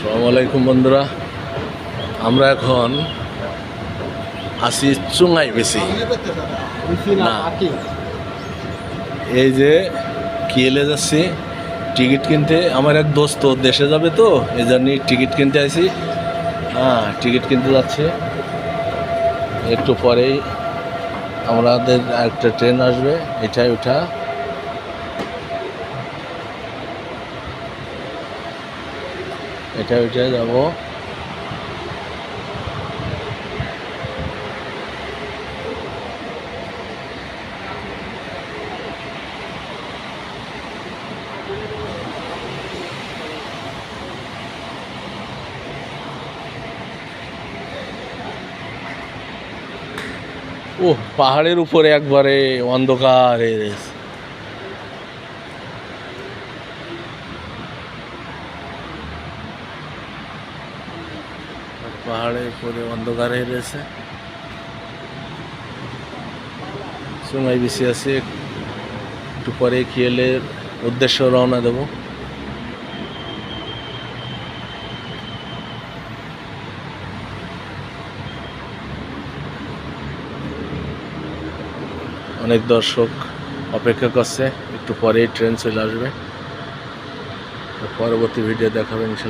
আসসালামু আলাইকুম বন্ধুরা, আমরা এখন আছি চুঙ্গাই বেশি না, এই যে কিয়েলে যাচ্ছি টিকিট কিনতে। আমার এক দোস্ত দেশে যাবে, তো এই জন্যই টিকিট কিনতে আসি। হ্যাঁ, টিকিট কিনতে যাচ্ছে। একটু পরেই আমাদের একটা ট্রেন আসবে, এটাই ওঠা। এটা ওইটা যাবো। ও, পাহাড়ের উপরে একবারে অন্ধকার হয়ে গেছে। পাহাড়ের উপরে অন্ধকার হয়ে রয়েছে। সময় বেশি আছে, একটু পরে কিয়েলের উদ্দেশ্য রওনা দেব। অনেক দর্শক অপেক্ষা করছে, একটু পরেই ট্রেন চলে আসবে। পরবর্তী ভিডিও দেখাবেন ইনশাল্লাহ।